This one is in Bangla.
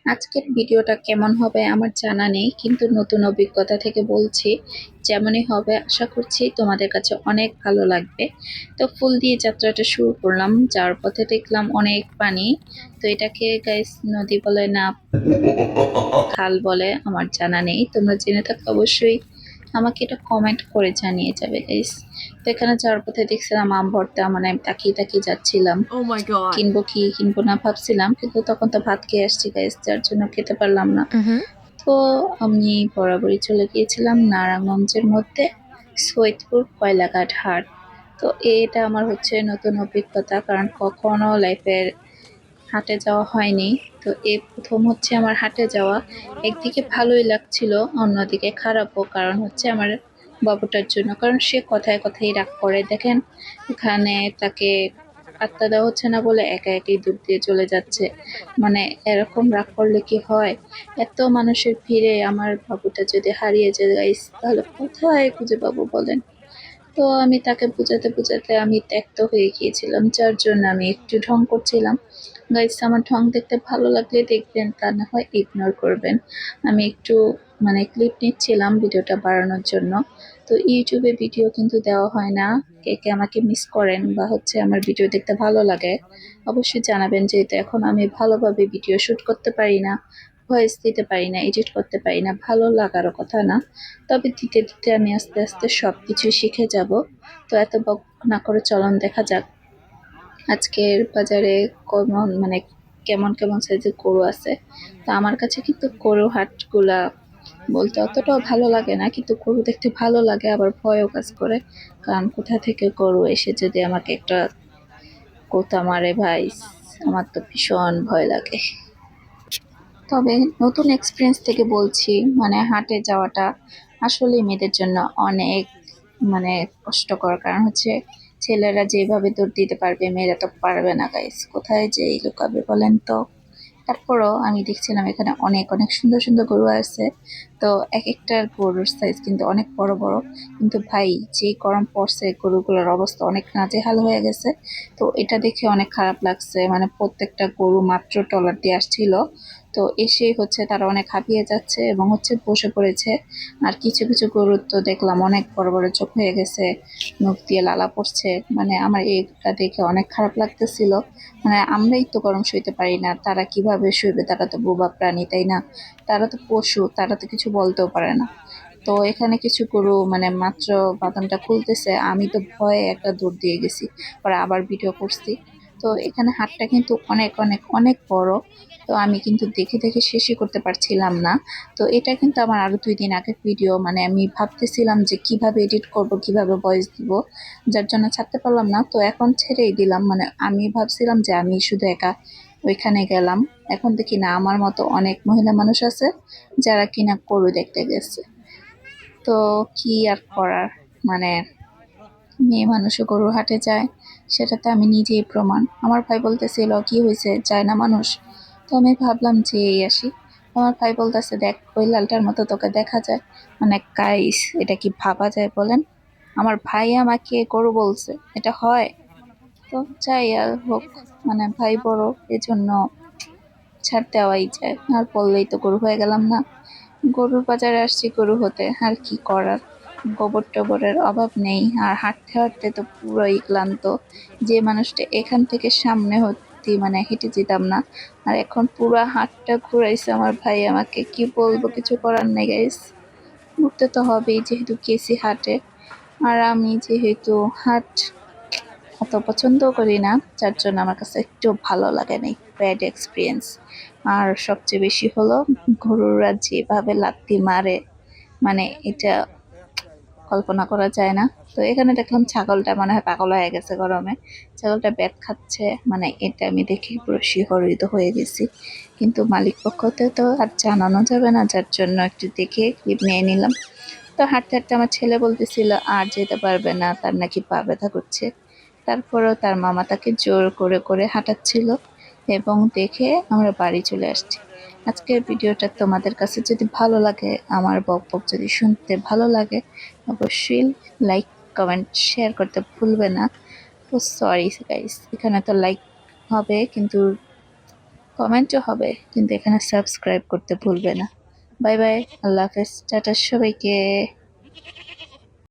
আজকের ভিডিওটা কেমন হবে আমার জানা নেই, কিন্তু নতুন অভিজ্ঞতা থেকে বলছি, যেমনই হবে আশা করছি তোমাদের কাছে অনেক ভালো লাগবে। তো ফুল দিয়ে যাত্রাটা শুরু করলাম, যাওয়ার পথে দেখলাম অনেক পানি। তো এটাকে গাইস নদী বলে না খাল বলে আমার জানা নেই, তোমরা জেনে থাকলে অবশ্যই আমাকে এটা কমেন্ট করে জানিয়ে যাবে গাইস। তো এখানে যাওয়ার পথে দেখছিলাম আম ভর্তা, মানে আমি তাকিয়ে তাকিয়ে যাচ্ছিলাম Oh my god. কিনবো কি কিনবো না ভাবছিলাম, কিন্তু তখন তো ভাত খেয়ে আসছি গাইস, যার জন্য খেতে পারলাম না। Mhm. তো আমি বরাবরই চলে গিয়েছিলাম নারায়ণগঞ্জের মধ্যে সৈয়দপুর কয়লাঘাট হাট। তো এটা আমার হচ্ছে নতুন অভিজ্ঞতা, কারণ কখনো লাইফের হাটে যাওয়া হয়নি। তো এই প্রথম হচ্ছে আমার হাটে যাওয়া। একদিকে ভালোই লাগছিল, অন্যদিকে খারাপও, কারণ হচ্ছে আমার বাবুটার জন্য, কারণ সে কথায় কথায় রাগ করে। দেখেন এখানে তাকে পাত্তা দেওয়া হচ্ছে না বলে একা একাই দূর দিয়ে চলে যাচ্ছে। মানে এরকম রাগ করলে কি হয়? এত মানুষের ভিড়ে আমার বাবুটা যদি হারিয়ে যায় গাইস, তাহলে কোথায় খুঁজে পাবো বলেন? তো আমি তাকে বুঝাতে বুঝাতে আমি ত্যক্ত হয়ে গিয়েছিলাম, যার জন্য আমি একটু ঢং করছিলাম। গাইস আমার ঢং দেখতে ভালো লাগলে দেখবেন, তা না হয় ইগনোর করবেন। আমি একটু মানে ক্লিপ নিচ্ছিলাম ভিডিওটা বাড়ানোর জন্য। তো ইউটিউবে ভিডিও কিন্তু দেওয়া হয় না। কে কে আমাকে মিস করেন বা হচ্ছে আমার ভিডিও দেখতে ভালো লাগে অবশ্যই জানাবেন, যেহেতু এখন আমি ভালোভাবে ভিডিও শুট করতে পারি না, ভয়েস দিতে পারি না, এডিট করতে পারি না, ভালো লাগারও কথা না। তবে দিতে দিতে আমি আস্তে আস্তে সবকিছু শিখে যাব। তো এত বক না করে চলন দেখা যাক আজকের বাজারে কেমন, মানে কেমন কেমন সাইজের গরু আছে। তো আমার কাছে কিন্তু গরু হাটগুলা বলতে অতটাও ভালো লাগে না, কিন্তু গরু দেখতে ভালো লাগে, আবার ভয়ও কাজ করে। কারণ কোথা থেকে গরু এসে যদি আমাকে একটা কোথা মারে ভাই, আমার তো ভীষণ ভয় লাগে। তবে নতুন এক্সপিরিয়েন্স থেকে বলছি, মানে হাটে যাওয়াটা আসলে মেয়েদের জন্য অনেক মানে কষ্টকর, কারণ হচ্ছে ছেলেরা যেভাবে দৌড় দিতে পারবে মেয়েরা তো পারবে না গাইস, কোথায় যে লুকাবে বলেন তো? তারপরও আমি দেখছিলাম এখানে অনেক অনেক সুন্দর সুন্দর গরু আছে। তো এক একটার গরুর সাইজ কিন্তু অনেক বড় বড়। কিন্তু ভাই যে গরম পড়ছে, গরুগুলোর অবস্থা অনেক নাজেহাল হয়ে গেছে। তো এটা দেখে অনেক খারাপ লাগছে, মানে প্রত্যেকটা গরু মাত্র ট্রলার দিয়ে আসছিল। তো এসেই হচ্ছে তারা অনেক হাঁপিয়ে যাচ্ছে এবং হচ্ছে বসে পড়েছে। আর কিছু কিছু গরুর তো দেখলাম অনেক বড় বড় চোখ হয়ে গেছে, মুখ দিয়ে লালা পড়ছে। মানে আমার এটা দেখে অনেক খারাপ লাগতেছিল। মানে আমরাই তো গরম সইতে পারি না, তারা কিভাবে সইবে? তারা তো বোবা প্রাণী, তাই না? তারা তো পশু, তারা তো কিছু বলতেও পারে না। তো এখানে কিছু গরু মানে মাত্র বাদামটা খুলতেছে, আমি তো ভয়ে একটা দৌড় দিয়ে গেছি, পরে আবার ভিডিও করছি। তো এখানে হাটটা কিন্তু অনেক অনেক অনেক বড়। তো আমি কিন্তু দেখে দেখে শেষই করতে পারছিলাম না। তো এটা কিন্তু আমার আরো 2 দিন আগের ভিডিও, মানে আমি ভাবতেছিলাম যে কিভাবে এডিট করব, কিভাবে ভয়েস দিব, যার জন্য ছাড়তে পারলাম না। তো এখন ছেড়েই দিলাম, মানে আমি ভাবছিলাম যে আমি শুধু একা ওইখানে গেলাম, এখন দেখি না আমার মতো অনেক মহিলা মানুষ আছে যারা কিনা গরু দেখতে গেছে। তো কি আর করার, মানে মেয়ে মানুষও গরুর হাটে যায়, সেটা তো আমি নিজেই প্রমাণ। আমার ভাই বলতেছিল কি হয়েছে, যায় না মানুষ? তো আমি ভাবলাম যে এই আসি। আমার ভাই বলতেছে দেখ ওই লালটার মতো তোকে দেখা যায়। মানে গাইস এটা কি ভাবা যায় বলেন? আমার ভাই আমাকে গরু বলছে, এটা হয়? তো যাই আর হোক, মানে ভাই বড়, এজন্য ছাড় দেওয়াই যায়, আর বললেই তো গরু হয়ে গেলাম না। গরুর বাজারে আসছি গরু হতে, আর কি করার। গোবর টোবরের অভাব নেই, আর হাঁটতে হাঁটতে তো পুরোই ক্লান্ত। যে মানুষটা এখান থেকে সামনে হতে মানে হেঁটে যেতাম না, আর এখন পুরো হাতটা ঘুরাইছে আমার ভাই আমাকে, কি বলবো, কিছু করার নেই গাইস। ঘুরতে তো হবেই, যেহেতু গেছি হাটে। আর আমি যেহেতু হাট অত পছন্দ করি না, যার জন্য আমার কাছে একটু ভালো লাগে না, ব্যাড এক্সপিরিয়েন্স। আর সবচেয়ে বেশি হলো গরুরা যেভাবে লাত্তি মারে, মানে এটা কল্পনা করা যায় না। তো এখানে দেখলাম ছাগলটা মনে হয় পাগল হয়ে গেছে গরমে, ছাগলটা বেত খাচ্ছে, মানে এটা আমি দেখে পুরো শিহরিত হয়ে গেছি। কিন্তু মালিক পক্ষতে তো আর জানানো যাবে না, যার জন্য একটু দেখে ক্লিপ নিয়ে নিলাম। তো হাঁটতে হাঁটতে আমার ছেলে বলতেছিল আর যেতে পারবে না, তার নাকি পা ব্যথা করছে। তারপরেও তার মামা তাকে জোর করে করে হাঁটাচ্ছিল, এবং দেখে আমরা বাড়ি চলে আসছি। আজকের ভিডিওটা তোমাদের কাছে যদি ভালো লাগে, আমার বকবক যদি শুনতে ভালো লাগে, অবশ্যই লাইক কমেন্ট শেয়ার করতে ভুলবে না। তো সরি গাইস, এখানে তো লাইক হবে কিন্তু কমেন্টও হবে, কিন্তু এখানে সাবস্ক্রাইব করতে ভুলবে না। বাই বাই, আল্লাহ হাফেজ, টাটা সবাইকে।